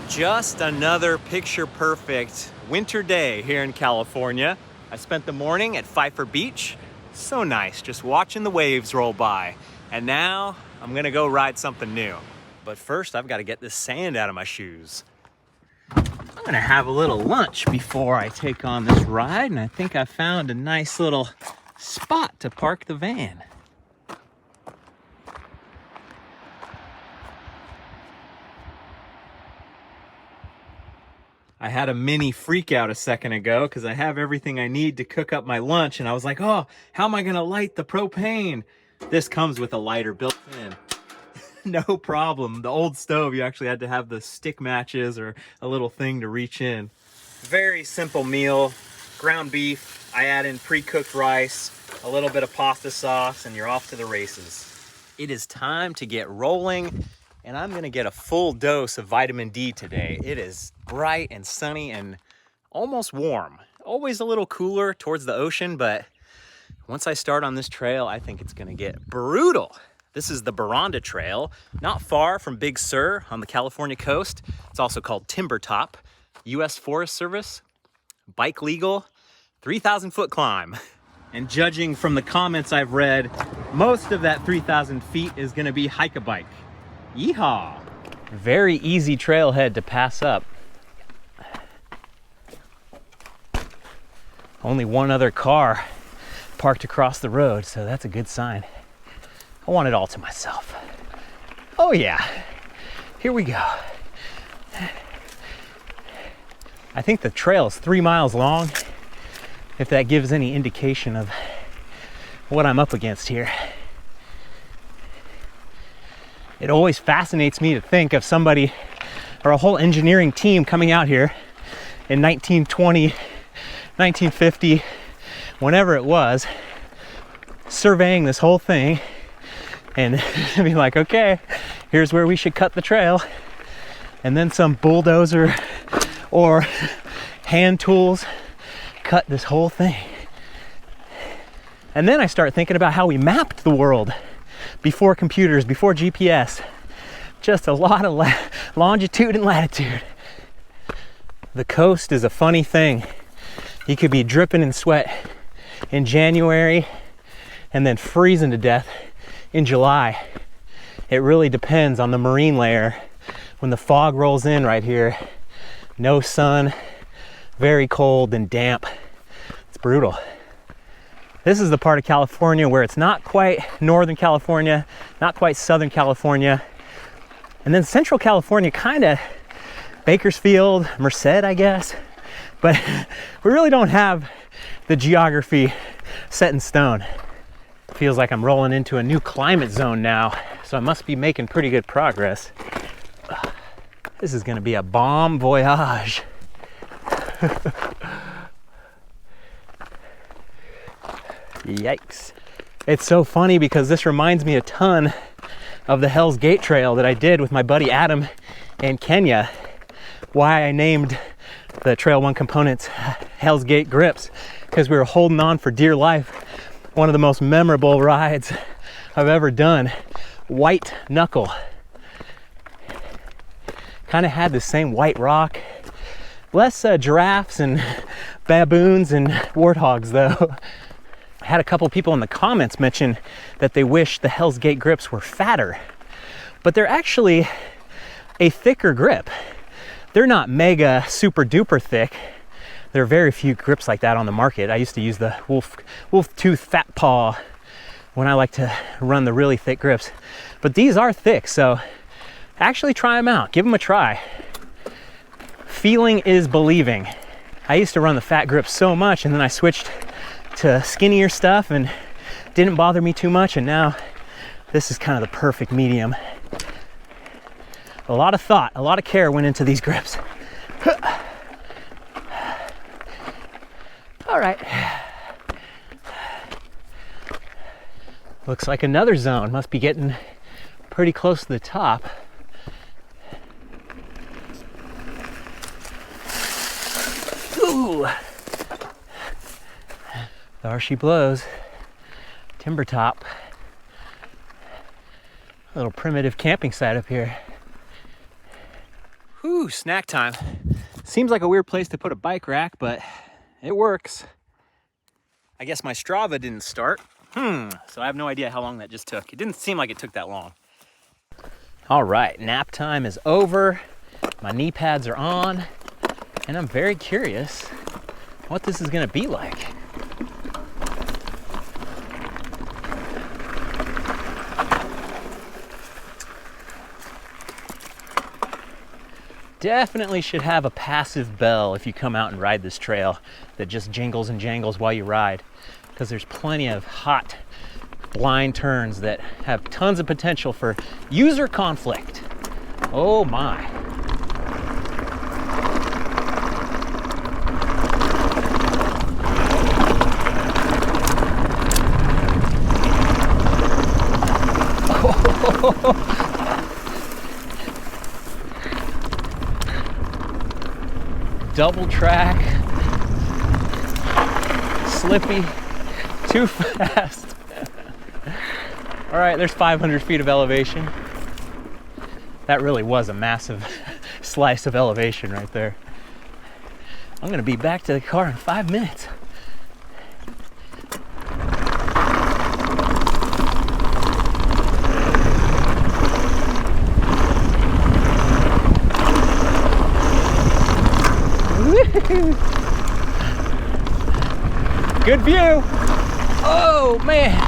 Just another picture-perfect winter day here in California. I spent the morning at Pfeiffer Beach. So nice, just watching the waves roll by. And now I'm gonna go ride something new. But first, I've got to get this sand out of my shoes. I'm gonna have a little lunch before I take on this ride, and I think I found a nice little spot to park the van. I had a mini freak out a second ago because I have everything I need to cook up my lunch, and I was like, oh, how am I gonna light the propane? This comes with a lighter built in. No problem. The old stove, you actually had to have the stick matches or a little thing to reach in. Very simple meal. Ground beef, I add in pre-cooked rice, a little bit of pasta sauce, and you're off to the races. It is time to get rolling, and I'm gonna get a full dose of vitamin D today. It is bright and sunny and almost warm. Always a little cooler towards the ocean, but once I start on this trail, I think it's gonna get brutal. This is the Boronda Trail, not far from Big Sur on the California coast. It's also called Timber Top, U.S. Forest Service, bike legal, 3,000 foot climb. And judging from the comments I've read, most of that 3,000 feet is gonna be hike-a-bike. Yeehaw! Very easy trailhead to pass up. Only one other car parked across the road, so that's a good sign. I want it all to myself. Oh yeah, here we go. I think the trail is 3 miles long, if that gives any indication of what I'm up against here. It always fascinates me to think of somebody or a whole engineering team coming out here in 1920, 1950, whenever it was, surveying this whole thing and be like, okay, here's where we should cut the trail. And then some bulldozer or hand tools cut this whole thing. And then I start thinking about how we mapped the world before computers, before GPS. Just a lot of longitude and latitude. The coast is a funny thing. You could be dripping in sweat in January and then freezing to death in July. It really depends on the marine layer. When the fog rolls in right here, no sun, very cold and damp. It's brutal. This is the part of California where it's not quite Northern California, not quite Southern California. And then Central California, kind of Bakersfield, Merced, I guess. But we really don't have the geography set in stone. Feels like I'm rolling into a new climate zone now, so I must be making pretty good progress. This is gonna be a bomb voyage. Yikes. It's so funny because this reminds me a ton of the Hell's Gate Trail that I did with my buddy Adam in Kenya. Why I named the Trail 1 components Hell's Gate grips, because we were holding on for dear life. One of the most memorable rides I've ever done. White knuckle. Kind of had the same white rock. Less giraffes and baboons and warthogs though. I had a couple people in the comments mention that they wish the Hell's Gate grips were fatter, but they're actually a thicker grip. They're not mega super duper thick. There are very few grips like that on the market. I used to use the wolf tooth fat paw when I like to run the really thick grips. But these are thick, so actually try them out. Give them a try. Feeling is believing. I used to run the fat grips so much, and then I switched to skinnier stuff and didn't bother me too much, and now this is kind of the perfect medium. A lot of thought, a lot of care went into these grips. All right. Looks like another zone. Must be getting pretty close to the top. Ooh. There she blows. Timber Top. A little primitive camping site up here. Whew, snack time. Seems like a weird place to put a bike rack, but it works. I guess my Strava didn't start. So I have no idea how long that just took. It didn't seem like it took that long. All right, nap time is over. My knee pads are on, and I'm very curious what this is gonna be like. Definitely should have a passive bell if you come out and ride this trail that just jingles and jangles while you ride, because there's plenty of hot blind turns that have tons of potential for user conflict. Oh my. Double track, slippy, too fast. All right, there's 500 feet of elevation. That really was a massive slice of elevation right there. I'm gonna be back to the car in 5 minutes. Good view. Oh man.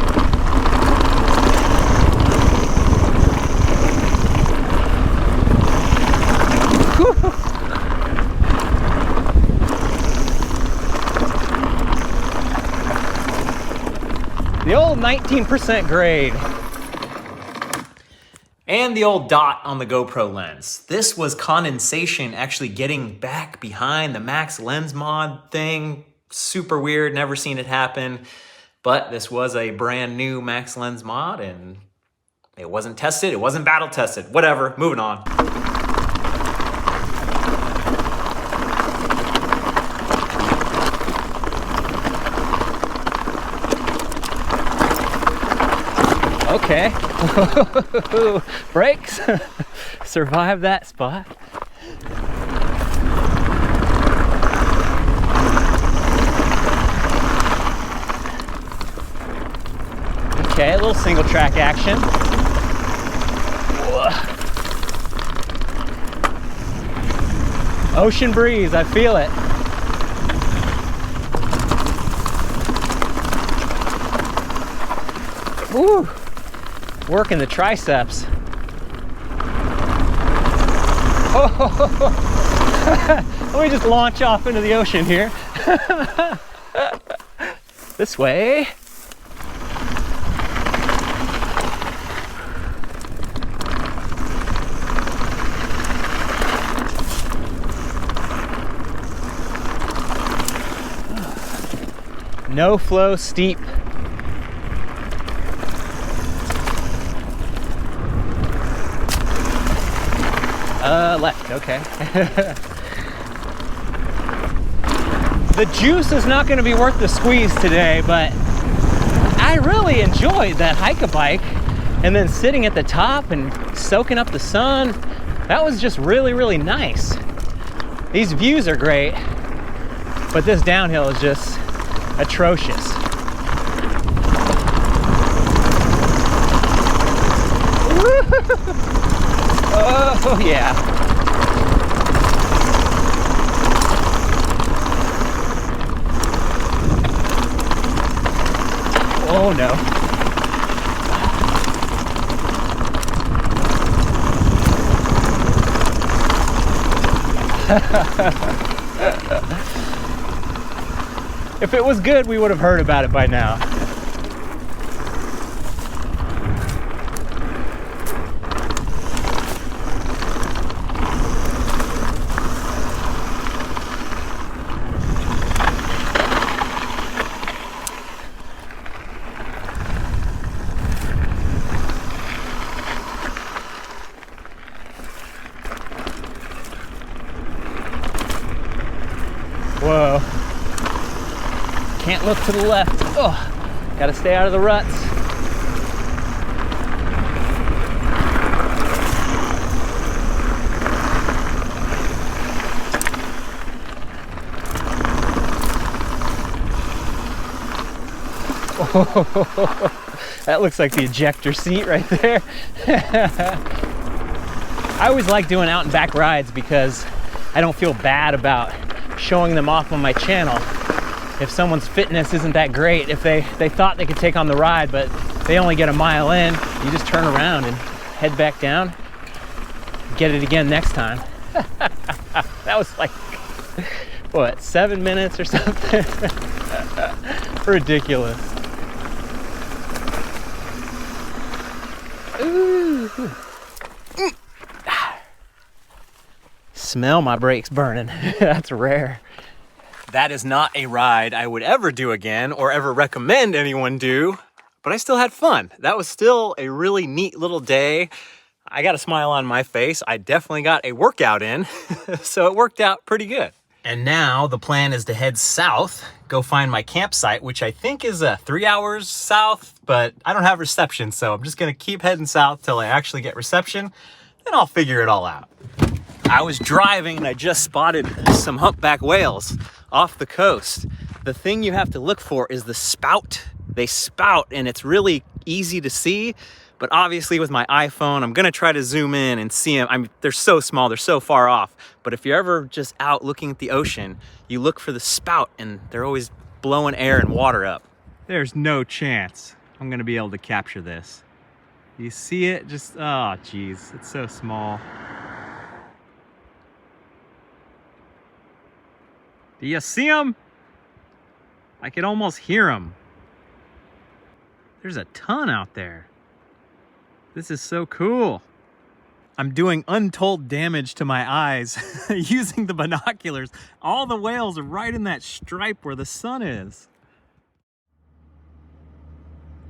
Whew. The old 19% grade. And the old dot on the GoPro lens. This was condensation actually getting back behind the max lens mod thing. Super weird, never seen it happen. But this was a brand new max lens mod and it wasn't tested, it wasn't battle tested. Whatever, moving on. Okay. Brakes. Survive that spot. Okay, a little single track action. Whoa. Ocean breeze, I feel it. Woo. Working the triceps. Oh, let me just launch off into the ocean here. This way. No flow steep. Left, okay. The juice is not going to be worth the squeeze today, but I really enjoyed that hike-a-bike and then sitting at the top and soaking up the sun. That was just really, really nice. These views are great, but this downhill is just atrocious. Oh yeah. Oh no. If it was good, we would have heard about it by now. Whoa. Can't look to the left. Oh, gotta stay out of the ruts. That looks like the ejector seat right there. I always like doing out and back rides because I don't feel bad about showing them off on my channel. If someone's fitness isn't that great, if they thought they could take on the ride, but they only get a mile in, you just turn around and head back down, get it again next time. That was like, what, 7 minutes or something? Ridiculous. Ooh. Smell my brakes burning. That's rare. That is not a ride I would ever do again or ever recommend anyone do, but I still had fun. That was still a really neat little day. I got a smile on my face. I definitely got a workout in, so it worked out pretty good. And now the plan is to head south, go find my campsite, which I think is 3 hours south, but I don't have reception, so I'm just gonna keep heading south till I actually get reception, then I'll figure it all out. I was driving and I just spotted some humpback whales off the coast. The thing you have to look for is the spout. They spout and it's really easy to see, but obviously with my iPhone, I'm gonna try to zoom in and see them. They're so small, they're so far off. But if you're ever just out looking at the ocean, you look for the spout and they're always blowing air and water up. There's no chance I'm gonna be able to capture this. You see it? Just, oh geez, it's so small. Do you see them? I can almost hear them. There's a ton out there. This is so cool. I'm doing untold damage to my eyes using the binoculars. All the whales are right in that stripe where the sun is.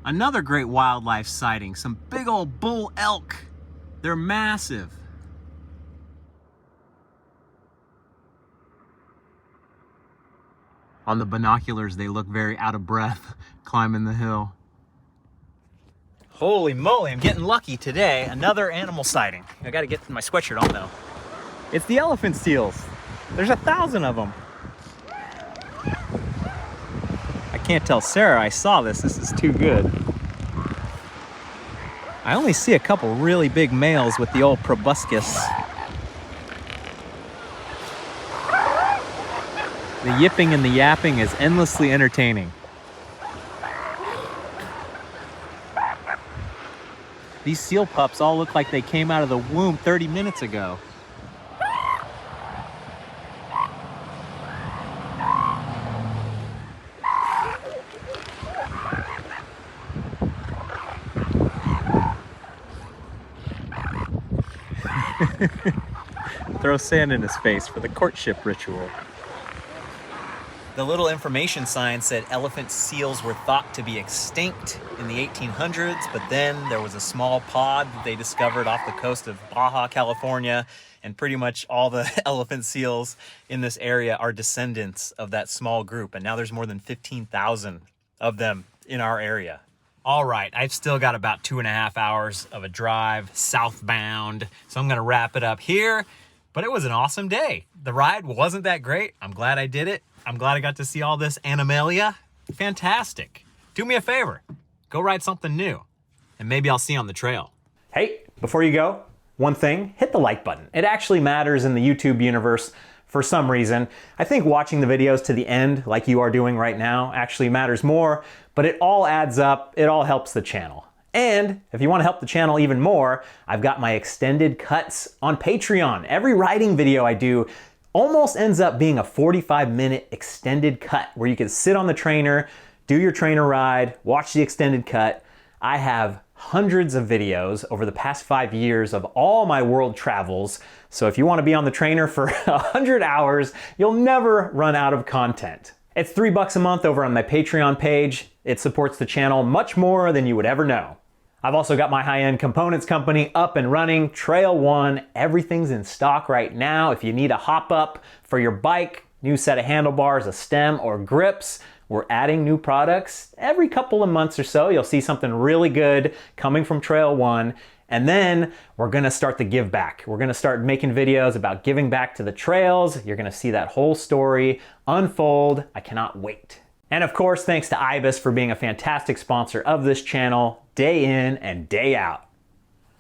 Another great wildlife sighting, some big old bull elk. They're massive. On the binoculars, they look very out of breath climbing the hill. Holy moly, I'm getting lucky today. Another animal sighting. I gotta get my sweatshirt on though. It's the elephant seals. There's 1,000 of them. I can't tell Sarah I saw this. This is too good. I only see a couple really big males with the old proboscis. The yipping and the yapping is endlessly entertaining. These seal pups all look like they came out of the womb 30 minutes ago. Throw sand in his face for the courtship ritual. The little information sign said elephant seals were thought to be extinct in the 1800s, but then there was a small pod that they discovered off the coast of Baja, California, and pretty much all the elephant seals in this area are descendants of that small group, and now there's more than 15,000 of them in our area. All right, I've still got about 2.5 hours of a drive southbound, so I'm gonna wrap it up here, but it was an awesome day. The ride wasn't that great. I'm glad I did it. I'm glad I got to see all this animalia. Fantastic. Do me a favor, go ride something new, and maybe I'll see you on the trail. Hey, before you go, one thing, hit the like button. It actually matters in the YouTube universe for some reason. I think watching the videos to the end, like you are doing right now, actually matters more, but it all adds up, it all helps the channel. And if you want to help the channel even more, I've got my extended cuts on Patreon. Every riding video I do almost ends up being a 45-minute extended cut where you can sit on the trainer, do your trainer ride, watch the extended cut. I have hundreds of videos over the past 5 years of all my world travels. So if you want to be on the trainer for 100 hours, you'll never run out of content. It's $3 a month over on my Patreon page. It supports the channel much more than you would ever know. I've also got my high-end components company up and running, Trail One. Everything's in stock right now. If you need a hop-up for your bike, new set of handlebars, a stem, or grips, we're adding new products. Every couple of months or so, you'll see something really good coming from Trail One. And then we're gonna start the give back. We're gonna start making videos about giving back to the trails. You're gonna see that whole story unfold. I cannot wait. And of course, thanks to Ibis for being a fantastic sponsor of this channel, day in and day out.